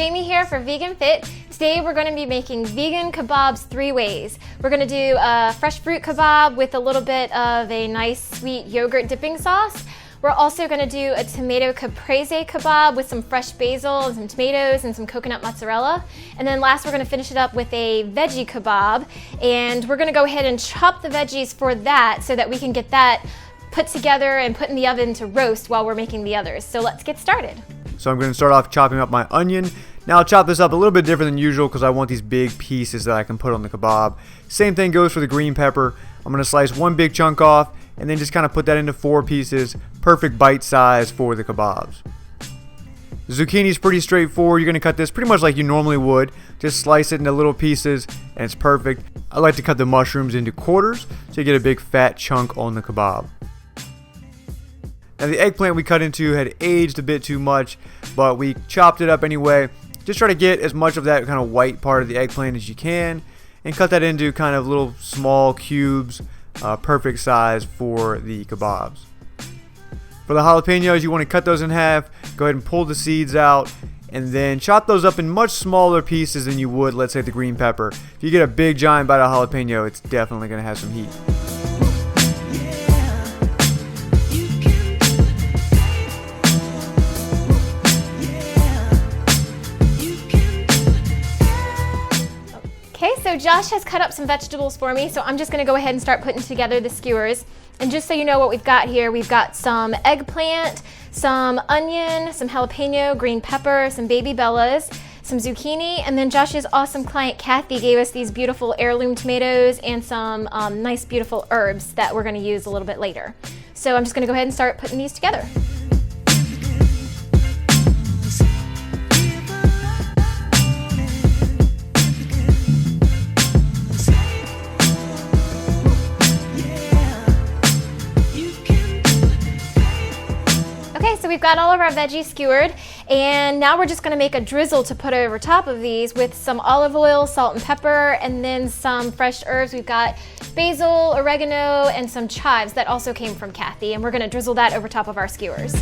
Jamie here for Vegan Fit. Today we're going to be making vegan kebabs 3 ways. We're going to do a fresh fruit kebab with a little bit of a nice sweet yogurt dipping sauce. We're also going to do a tomato caprese kebab with some fresh basil and some tomatoes and some coconut mozzarella. And then last we're going to finish it up with a veggie kebab. And we're going to go ahead and chop the veggies for that so that we can get that put together and put in the oven to roast while we're making the others. So let's get started. So I'm going to start off chopping up my onion. Now I'll chop this up a little bit different than usual because I want these big pieces that I can put on the kebab. Same thing goes for the green pepper. I'm going to slice one big chunk off and then just kind of put that into 4 pieces. Perfect bite size for the kebabs. The zucchini is pretty straightforward. You're going to cut this pretty much like you normally would. Just slice it into little pieces and it's perfect. I like to cut the mushrooms into quarters so you get a big fat chunk on the kebab. Now the eggplant we cut into had aged a bit too much, but we chopped it up anyway. Just try to get as much of that kind of white part of the eggplant as you can and cut that into kind of little small cubes, perfect size for the kebabs. For the jalapenos, you want to cut those in half, go ahead and pull the seeds out, and then chop those up in much smaller pieces than you would, let's say, the green pepper. If you get a big giant bite of jalapeno, it's definitely going to have some heat. Okay, so Josh has cut up some vegetables for me, so I'm just gonna go ahead and start putting together the skewers. And just so you know what we've got here, we've got some eggplant, some onion, some jalapeno, green pepper, some baby bellas, some zucchini, and then Josh's awesome client Kathy gave us these beautiful heirloom tomatoes and some nice beautiful herbs that we're gonna use a little bit later. So I'm just gonna go ahead and start putting these together. So we've got all of our veggies skewered, and now we're just going to make a drizzle to put over top of these with some olive oil, salt and pepper, and then some fresh herbs. We've got basil, oregano, and some chives that also came from Kathy, and we're going to drizzle that over top of our skewers.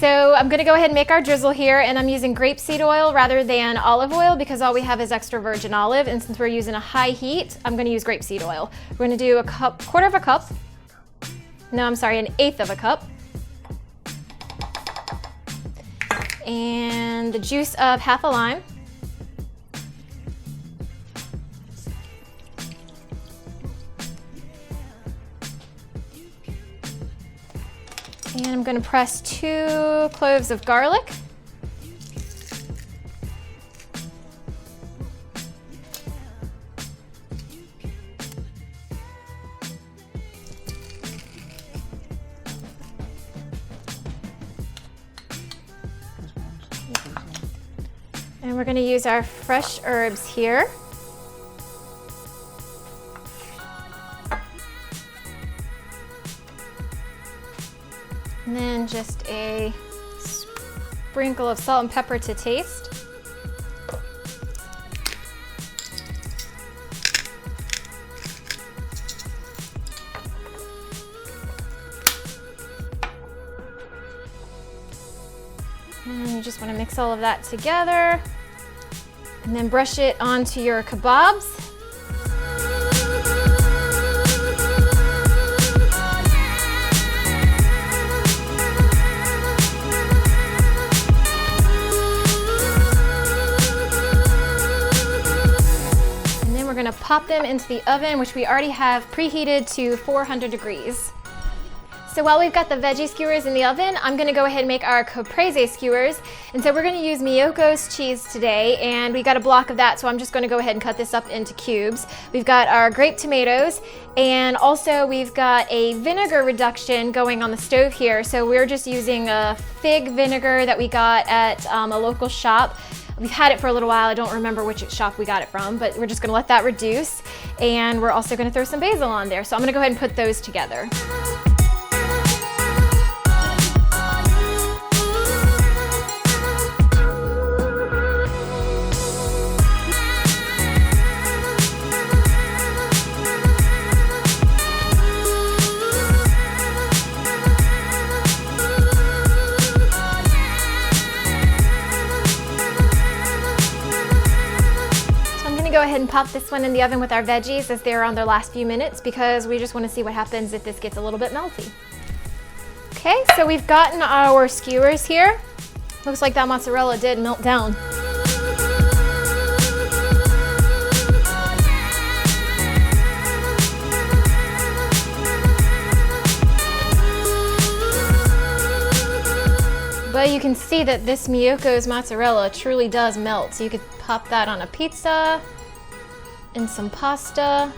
So I'm gonna go ahead and make our drizzle here, and I'm using grapeseed oil rather than olive oil because all we have is extra virgin olive, and since we're using a high heat, I'm gonna use grapeseed oil. We're gonna do quarter of a cup. No, I'm sorry, 1/8 of a cup. And the juice of half a lime. And I'm going to press 2 cloves of garlic. And we're going to use our fresh herbs here. And then just a sprinkle of salt and pepper to taste. And you just want to mix all of that together and then brush it onto your kebabs. We're going to pop them into the oven, which we already have preheated to 400 degrees. So while we've got the veggie skewers in the oven, I'm going to go ahead and make our caprese skewers. And so we're going to use Miyoko's cheese today, and we got a block of that, so I'm just going to go ahead and cut this up into cubes. We've got our grape tomatoes, and also we've got a vinegar reduction going on the stove here. So we're just using a fig vinegar that we got at a local shop. We've had it for a little while. I don't remember which shop we got it from, but we're just gonna let that reduce. And we're also gonna throw some basil on there. So I'm gonna go ahead and put those together. Go ahead and pop this one in the oven with our veggies as they're on their last few minutes because we just want to see what happens if this gets a little bit melty. Okay, so we've gotten our skewers here. Looks like that mozzarella did melt down. But you can see that this Miyoko's mozzarella truly does melt. So you could pop that on a pizza and some pasta,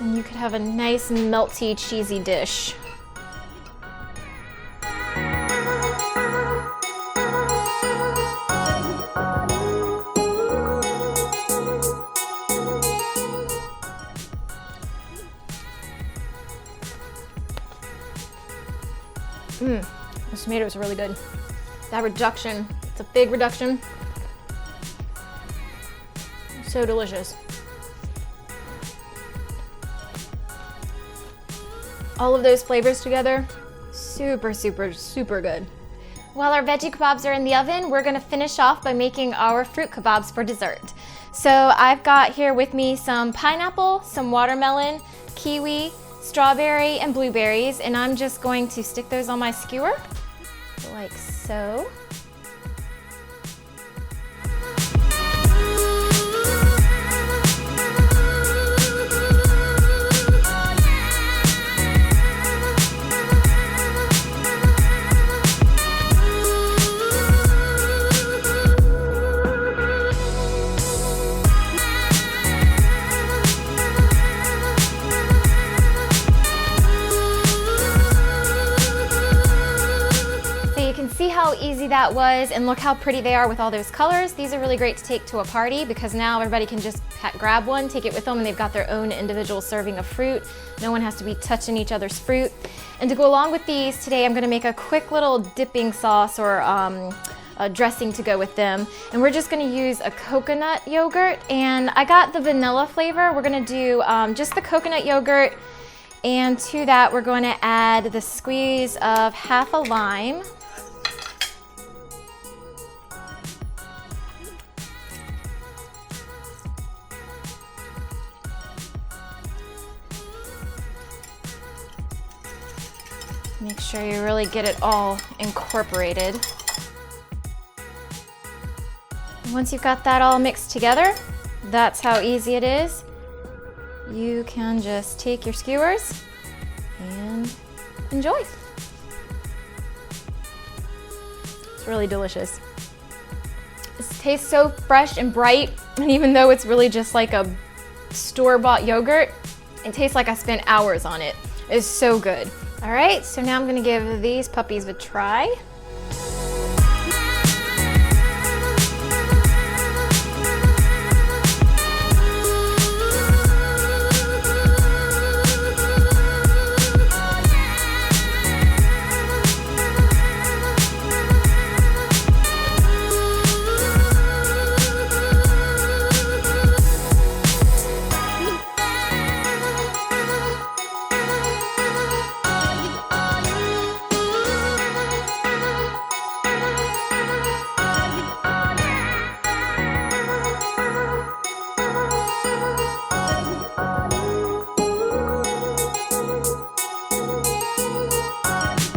and you could have a nice melty cheesy dish. This tomato is really good. That reduction, it's a big reduction. So delicious. All of those flavors together, super, super, super good. While our veggie kebabs are in the oven, we're gonna finish off by making our fruit kebabs for dessert. So I've got here with me some pineapple, some watermelon, kiwi, strawberry, and blueberries, and I'm just going to stick those on my skewer, like so. See how easy that was, and look how pretty they are with all those colors. These are really great to take to a party because now everybody can just grab one, take it with them, and they've got their own individual serving of fruit. No one has to be touching each other's fruit. And to go along with these today, I'm gonna make a quick little dipping sauce or a dressing to go with them. And we're just gonna use a coconut yogurt, and I got the vanilla flavor. We're gonna do just the coconut yogurt, and to that we're going to add the squeeze of half a lime. Make sure you really get it all incorporated. Once you've got that all mixed together, that's how easy it is. You can just take your skewers and enjoy. It's really delicious. It tastes so fresh and bright, and even though it's really just like a store-bought yogurt, it tastes like I spent hours on it. It's so good. All right, so now I'm gonna give these puppies a try.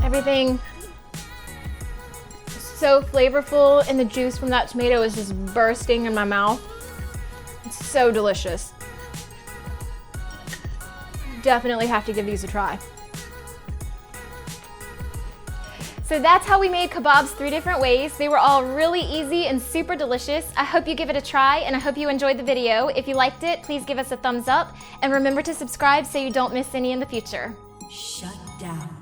Everything so flavorful, and the juice from that tomato is just bursting in my mouth. It's so delicious. Definitely have to give these a try. So that's how we made kebabs 3 different ways. They were all really easy and super delicious. I hope you give it a try, and I hope you enjoyed the video. If you liked it, please give us a thumbs up, and remember to subscribe so you don't miss any in the future. Shut down.